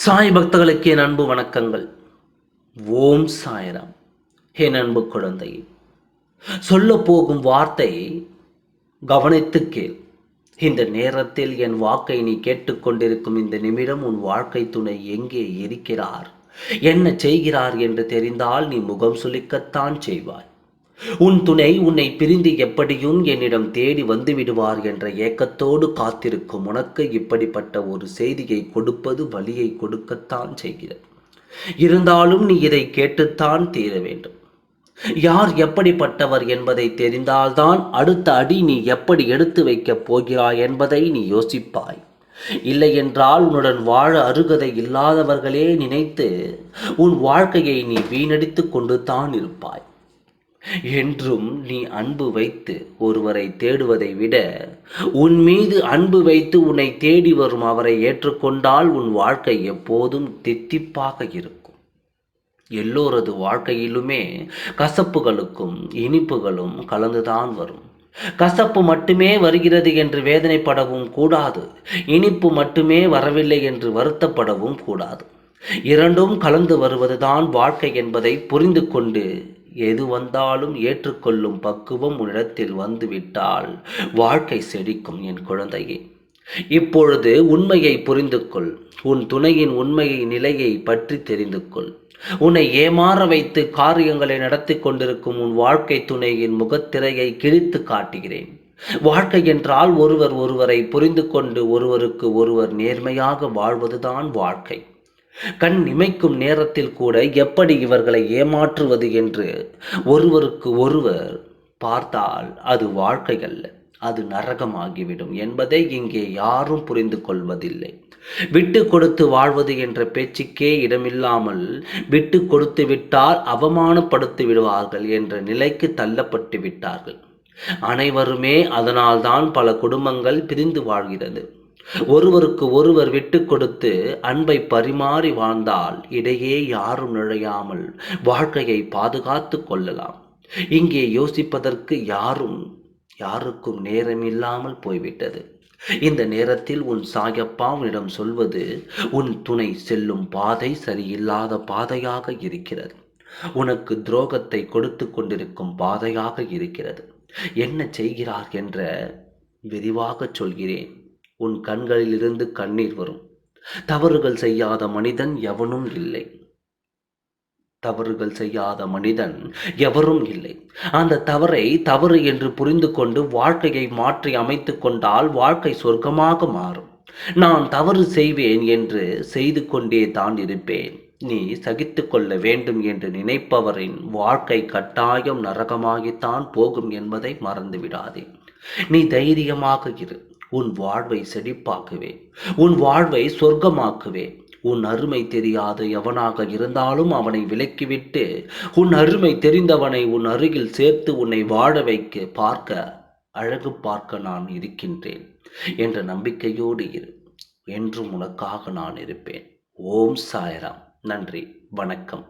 சாய் பக்தர்களுக்கு என் அன்பு வணக்கங்கள். ஓம் சாய்ராம். என் அன்பு குழந்தையே, சொல்லப் போகும் வார்த்தையை கவனித்துக் கேள். இந்த நேரத்தில் என் வாக்கை நீ கேட்டுக்கொண்டிருக்கும் இந்த நிமிடம் உன் வாழ்க்கை துணை எங்கே இருக்கிறார், என்ன செய்கிறார் என்று தெரிந்தால் நீ முகம் சுளிக்கத்தான் செய்வாய். உன் துணை உன்னை பிரிந்து எப்படியும் என்னிடம் தேடி வந்து விடுவார் என்ற ஏக்கத்தோடு காத்திருக்கும் உனக்கு இப்படிப்பட்ட ஒரு செய்தியை கொடுப்பது வலியை கொடுக்கத்தான் செய்கிறது. இருந்தாலும் நீ இதை கேட்டுத்தான் தீர வேண்டும். யார் எப்படிப்பட்டவர் என்பதை தெரிந்தால்தான் அடுத்த அடி நீ எப்படி எடுத்து வைக்கப் போகிறாய் என்பதை நீ யோசிப்பாய். இல்லையென்றால் உன்னுடன் வாழ அருகதை இல்லாதவர்களே நினைத்து உன் வாழ்க்கையை நீ வீணடித்து கொண்டு தான் இருப்பாய். என்றும் நீ அன்பு வைத்து ஒருவரை தேடுவதை விட உன் மீது அன்பு வைத்து உன்னை தேடி வரும் அவரை ஏற்றுக்கொண்டால் உன் வாழ்க்கை எப்போதும் தித்திப்பாக இருக்கும். எல்லோரது வாழ்க்கையிலுமே கசப்புகளுக்கும் இனிப்புகளும் கலந்துதான் வரும். கசப்பு மட்டுமே வருகிறது என்று வேதனைப்படவும் கூடாது, இனிப்பு மட்டுமே வரவில்லை என்று வருத்தப்படவும் கூடாது. இரண்டும் கலந்து வருவதுதான் வாழ்க்கை என்பதை புரிந்து கொண்டு எது வந்தாலும் ஏற்றுக்கொள்ளும் பக்குவம் உன்னிடத்தில் வந்துவிட்டால் வாழ்க்கை செழிக்கும். என் குழந்தையே, இப்பொழுது உண்மையை புரிந்து கொள். உன் துணையின் உண்மையை நிலையை பற்றி தெரிந்து கொள். உன்னை ஏமாற வைத்து காரியங்களை நடத்தி கொண்டிருக்கும் உன் வாழ்க்கை துணையின் முகத்திரையை கிழித்து காட்டுகிறேன். வாழ்க்கை என்றால் ஒருவர் ஒருவரை புரிந்து கொண்டு ஒருவருக்கு ஒருவர் நேர்மையாக வாழ்வதுதான் வாழ்க்கை. கண் இமைக்கும் நேரத்தில் கூட எப்படி இவர்களை ஏமாற்றுவது என்று ஒருவருக்கு ஒருவர் பார்த்தால் அது வாழ்க்கை அல்ல, அது நரகமாகிவிடும் என்பதை இங்கே யாரும் புரிந்து கொள்வதில்லை. விட்டு கொடுத்து வாழ்வது என்ற பேச்சுக்கே இடமில்லாமல் விட்டு கொடுத்து விட்டால் அவமானப்படுத்தி விடுவார்கள் என்ற நிலைக்கு தள்ளப்பட்டு விட்டார்கள். அனைவருமே அதனால்தான் பல குடும்பங்கள் பிரிந்து வாழ்கிறது. ஒருவருக்கு ஒருவர் விட்டு கொடுத்து அன்பை பரிமாறி வாழ்ந்தால் இடையே யாரும் நுழையாமல் வாழ்க்கையை பாதுகாத்து கொள்ளலாம். இங்கே யோசிப்பதற்கு யாருக்கும் நேரம் இல்லாமல் போய்விட்டது. இந்த நேரத்தில் உன் சாயப்பா உன்னிடம் சொல்வது, உன் துணை செல்லும் பாதை சரியில்லாத பாதையாக இருக்கிறது. உனக்கு துரோகத்தை கொடுத்து கொண்டிருக்கும் பாதையாக இருக்கிறது. என்ன செய்கிறார் என்ற விரிவாக சொல்கிறேன். உன் கண்களில் இருந்து கண்ணீர் வரும். தவறுகள் செய்யாத மனிதன் எவனும் இல்லை. தவறுகள் செய்யாத மனிதன் எவரும் இல்லை. அந்த தவறை தவறு என்று புரிந்து கொண்டு வாழ்க்கையை மாற்றி அமைத்து கொண்டால் வாழ்க்கை சொர்க்கமாக மாறும். நான் தவறு செய்வேன் என்று செய்து கொண்டே தான் இருப்பேன். நீ சகித்து கொள்ள வேண்டும் என்று நினைப்பவரின் வாழ்க்கை கட்டாயம் நரகமாகித்தான் போகும் என்பதை மறந்து விடாதே. நீ தைரியமாக இரு. உன் வாழ்வை செழிப்பாக்குவேன். உன் வாழ்வை சொர்க்கமாக்குவேன். உன் அருமை தெரியாத எவனாக இருந்தாலும் அவனை விலக்கிவிட்டு உன் அருமை தெரிந்தவனை உன் அருகில் சேர்த்து உன்னை வாழ வைக்க அழகு பார்க்க நான் இருக்கின்றேன் என்ற நம்பிக்கையோடு இரு. என்றும் உனக்காக நான் இருப்பேன். ஓம் சாய்ராம். நன்றி, வணக்கம்.